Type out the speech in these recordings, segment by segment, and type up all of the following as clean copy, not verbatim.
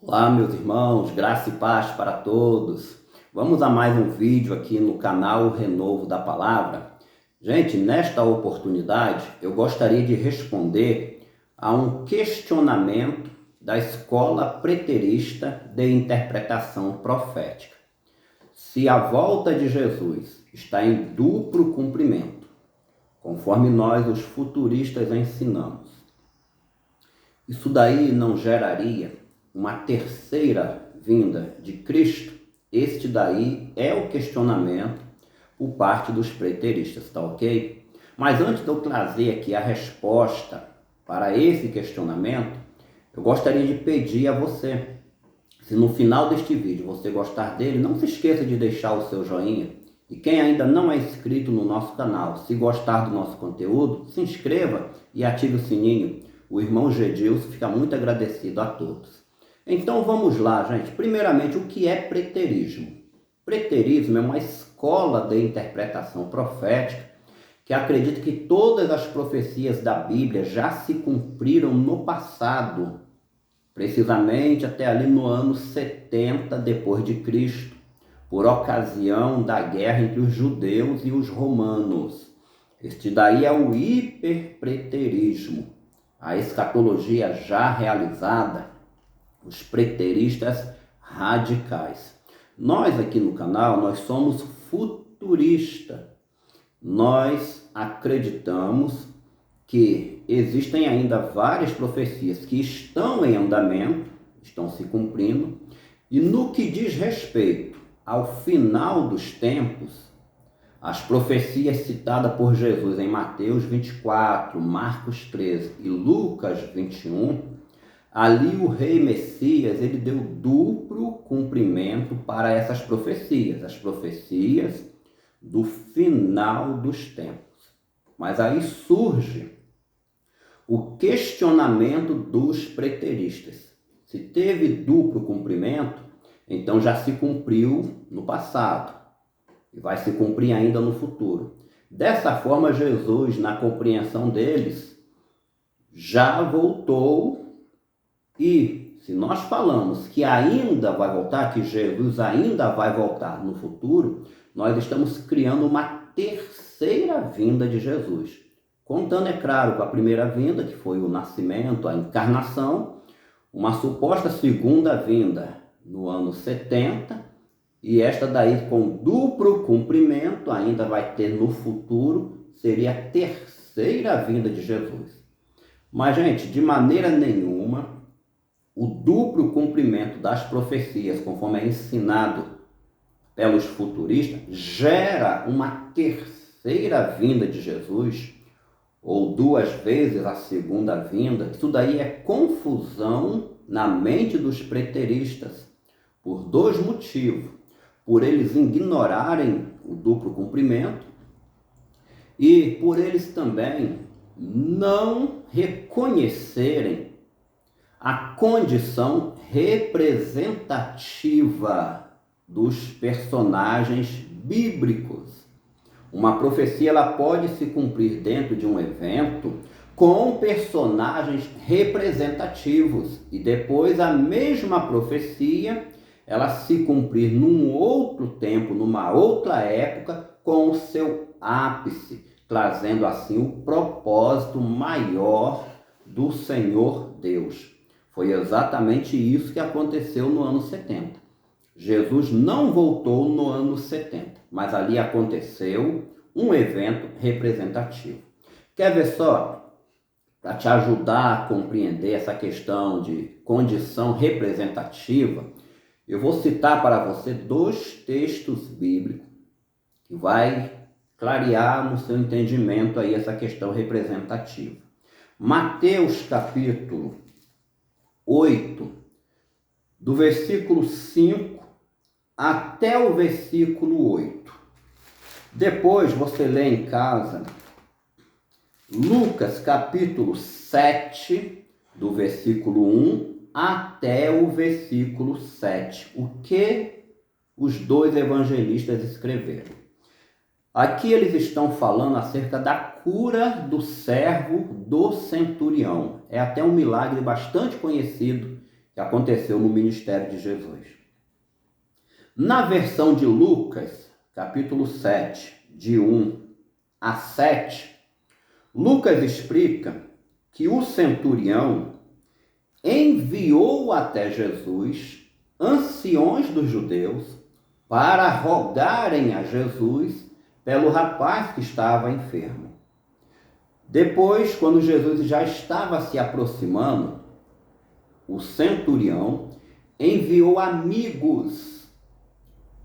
Olá, meus irmãos, graça e paz para todos. Vamos a mais um vídeo aqui no canal Renovo da Palavra. Gente, nesta oportunidade eu gostaria de responder a um questionamento da Escola Preterista de Interpretação Profética. Se a volta de Jesus está em duplo cumprimento, conforme nós os futuristas ensinamos, isso daí não geraria uma terceira vinda de Cristo? Este daí é o questionamento por parte dos preteristas, tá ok? Mas antes de eu trazer aqui a resposta para esse questionamento, eu gostaria de pedir a você, se no final deste vídeo você gostar dele, não se esqueça de deixar o seu joinha. E quem ainda não é inscrito no nosso canal, se gostar do nosso conteúdo, se inscreva e ative o sininho. O irmão Gedilson fica muito agradecido a todos. Então vamos lá, gente. Primeiramente, o que é preterismo? Preterismo é uma escola de interpretação profética que acredita que todas as profecias da Bíblia já se cumpriram no passado, precisamente até ali no ano 70 depois de Cristo, por ocasião da guerra entre os judeus e os romanos. Este daí é o hiperpreterismo, a escatologia já realizada, os preteristas radicais. Nós aqui no canal, nós somos futuristas. Nós acreditamos que existem ainda várias profecias que estão em andamento, estão se cumprindo, e no que diz respeito ao final dos tempos, as profecias citadas por Jesus em Mateus 24, Marcos 13 e Lucas 21, ali o rei Messias, ele deu duplo cumprimento para essas profecias, as profecias do final dos tempos. Mas aí surge o questionamento dos preteristas. Se teve duplo cumprimento, então já se cumpriu no passado e vai se cumprir ainda no futuro. Dessa forma, Jesus, na compreensão deles, já voltou. E se nós falamos que ainda vai voltar, que Jesus ainda vai voltar no futuro, nós estamos criando uma terceira vinda de Jesus. Contando, é claro, com a primeira vinda, que foi o nascimento, a encarnação, uma suposta segunda vinda no ano 70, e esta daí com duplo cumprimento, ainda vai ter no futuro, seria a terceira vinda de Jesus. Mas, gente, de maneira nenhuma, o duplo cumprimento das profecias, conforme é ensinado pelos futuristas, gera uma terceira vinda de Jesus, ou duas vezes a segunda vinda. Isso daí é confusão na mente dos preteristas, por dois motivos. Por eles ignorarem o duplo cumprimento e por eles também não reconhecerem a condição representativa dos personagens bíblicos. Uma profecia, ela pode se cumprir dentro de um evento com personagens representativos e depois a mesma profecia ela se cumprir num outro tempo, numa outra época, com o seu ápice, trazendo assim o propósito maior do Senhor Deus. Foi exatamente isso que aconteceu no ano 70. Jesus não voltou no ano 70, mas ali aconteceu um evento representativo. Quer ver só? Para te ajudar a compreender essa questão de condição representativa, eu vou citar para você dois textos bíblicos que vai clarear no seu entendimento aí essa questão representativa. Mateus capítulo 8, do versículo 5 até o versículo 8. Depois você lê em casa Lucas capítulo 7, do versículo 1 até o versículo 7. O que os dois evangelistas escreveram? Aqui eles estão falando acerca da cura do servo do centurião. É até um milagre bastante conhecido que aconteceu no ministério de Jesus. Na versão de Lucas, capítulo 7, de 1 a 7, Lucas explica que o centurião enviou até Jesus anciões dos judeus para rogarem a Jesus pelo rapaz que estava enfermo. Depois, quando Jesus já estava se aproximando, o centurião enviou amigos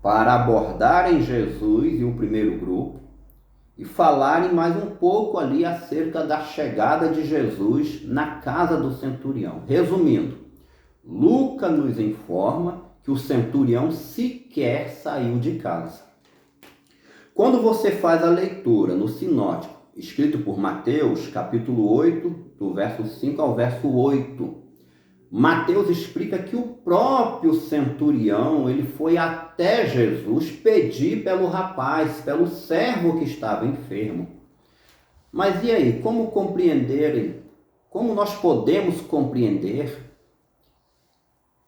para abordarem Jesus e o primeiro grupo e falarem mais um pouco ali acerca da chegada de Jesus na casa do centurião. Resumindo, Lucas nos informa que o centurião sequer saiu de casa. Quando você faz a leitura no sinótico, escrito por Mateus, capítulo 8, do verso 5 ao verso 8, Mateus explica que o próprio centurião, ele foi até Jesus pedir pelo rapaz, pelo servo que estava enfermo. Mas e aí, como nós podemos compreender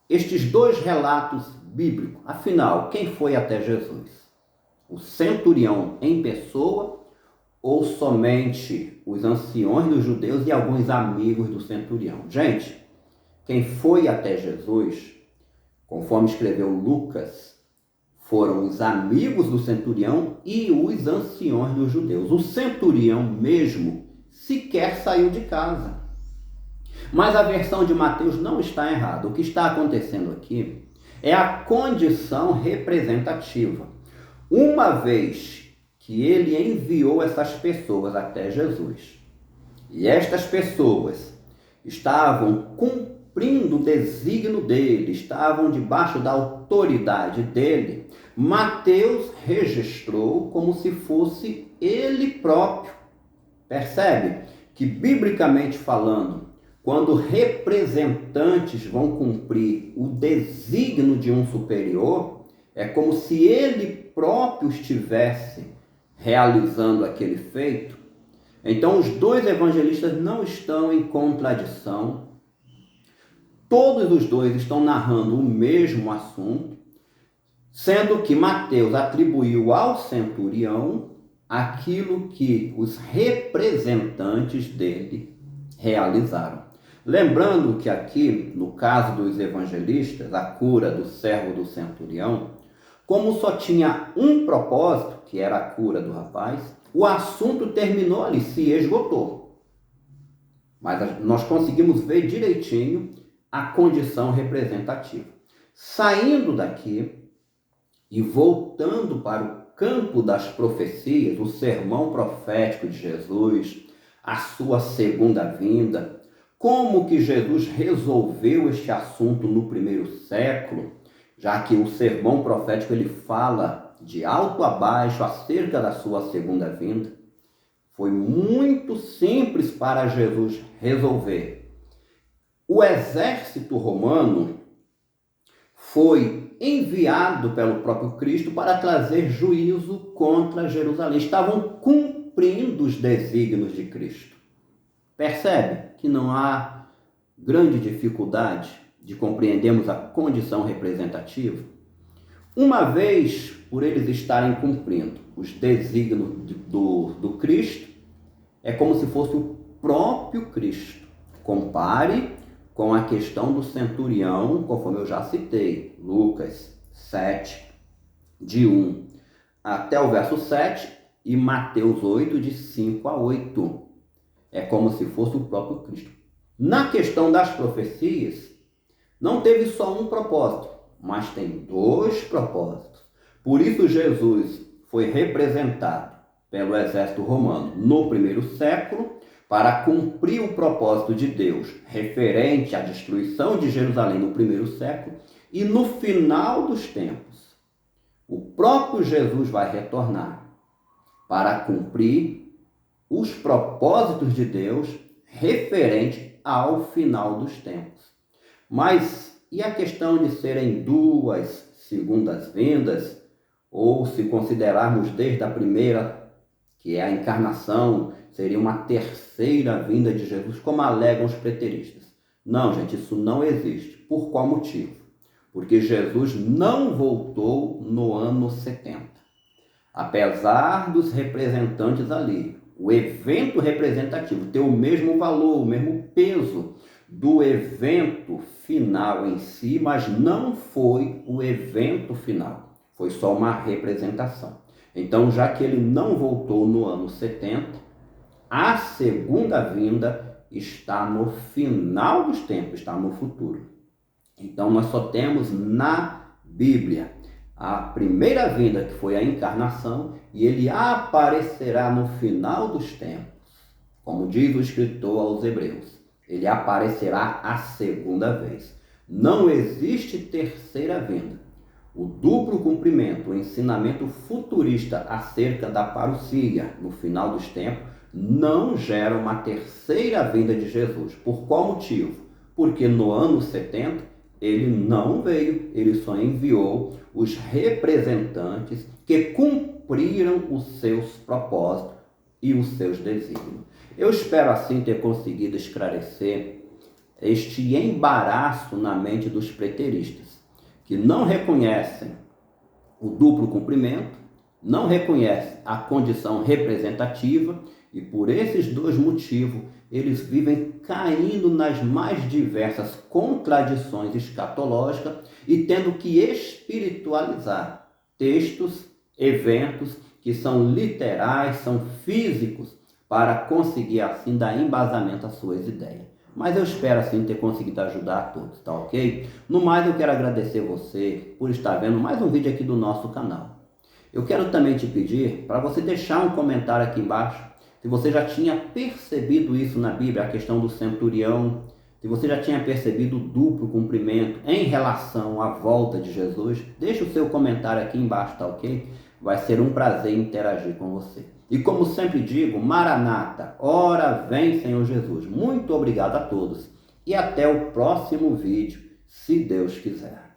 estes dois relatos bíblicos? Afinal, quem foi até Jesus? O centurião em pessoa ou somente os anciões dos judeus e alguns amigos do centurião? Gente, quem foi até Jesus, conforme escreveu Lucas, foram os amigos do centurião e os anciões dos judeus. O centurião mesmo sequer saiu de casa. Mas a versão de Mateus não está errada. O que está acontecendo aqui é a condição representativa. Uma vez que ele enviou essas pessoas até Jesus, e estas pessoas estavam cumprindo o desígnio dele, estavam debaixo da autoridade dele, Mateus registrou como se fosse ele próprio. Percebe que, biblicamente falando, quando representantes vão cumprir o desígnio de um superior, é como se ele próprio estivesse realizando aquele feito. Então, os dois evangelistas não estão em contradição. Todos os dois estão narrando o mesmo assunto, sendo que Mateus atribuiu ao centurião aquilo que os representantes dele realizaram. Lembrando que aqui, no caso dos evangelistas, a cura do servo do centurião, como só tinha um propósito, que era a cura do rapaz, o assunto terminou ali, se esgotou. Mas nós conseguimos ver direitinho a condição representativa. Saindo daqui e voltando para o campo das profecias, o sermão profético de Jesus, a sua segunda vinda, como que Jesus resolveu este assunto no primeiro século, já que o sermão profético ele fala de alto a baixo acerca da sua segunda vinda. Foi muito simples para Jesus resolver. O exército romano foi enviado pelo próprio Cristo para trazer juízo contra Jerusalém. Estavam cumprindo os desígnios de Cristo. Percebe que não há grande dificuldade de compreendermos a condição representativa? Uma vez por eles estarem cumprindo os desígnios do Cristo, é como se fosse o próprio Cristo. Compare com a questão do centurião, conforme eu já citei, Lucas 7, de 1 até o verso 7, e Mateus 8, de 5 a 8. É como se fosse o próprio Cristo. Na questão das profecias, não teve só um propósito, mas tem dois propósitos. Por isso Jesus foi representado pelo exército romano no primeiro século, para cumprir o propósito de Deus referente à destruição de Jerusalém no primeiro século, e no final dos tempos, o próprio Jesus vai retornar para cumprir os propósitos de Deus referente ao final dos tempos. Mas e a questão de serem duas segundas vindas, ou se considerarmos desde a primeira, que é a encarnação, seria uma terceira vinda de Jesus, como alegam os preteristas? Não, gente, isso não existe. Por qual motivo? Porque Jesus não voltou no ano 70. Apesar dos representantes ali, o evento representativo ter o mesmo valor, o mesmo peso do evento final em si, mas não foi o evento final, foi só uma representação. Então, já que ele não voltou no ano 70, a segunda vinda está no final dos tempos, está no futuro. Então, nós só temos na Bíblia a primeira vinda, que foi a encarnação, e ele aparecerá no final dos tempos, como diz o escritor aos Hebreus. Ele aparecerá a segunda vez. Não existe terceira vinda. O duplo cumprimento, o ensinamento futurista acerca da parousia no final dos tempos, não gera uma terceira vinda de Jesus. Por qual motivo? Porque no ano 70, ele não veio, ele só enviou os representantes que cumpriram os seus propósitos e os seus desígnios. Eu espero assim ter conseguido esclarecer este embaraço na mente dos preteristas, que não reconhecem o duplo cumprimento, não reconhecem a condição representativa, e por esses dois motivos eles vivem caindo nas mais diversas contradições escatológicas e tendo que espiritualizar textos, eventos que são literais, são físicos, para conseguir assim dar embasamento às suas ideias. Mas eu espero assim ter conseguido ajudar a todos, tá ok? No mais, eu quero agradecer você por estar vendo mais um vídeo aqui do nosso canal. Eu quero também te pedir para você deixar um comentário aqui embaixo, se você já tinha percebido isso na Bíblia, a questão do centurião, se você já tinha percebido o duplo cumprimento em relação à volta de Jesus, deixa o seu comentário aqui embaixo, tá ok? Vai ser um prazer interagir com você. E como sempre digo, Maranata, ora vem Senhor Jesus. Muito obrigado a todos e até o próximo vídeo, se Deus quiser.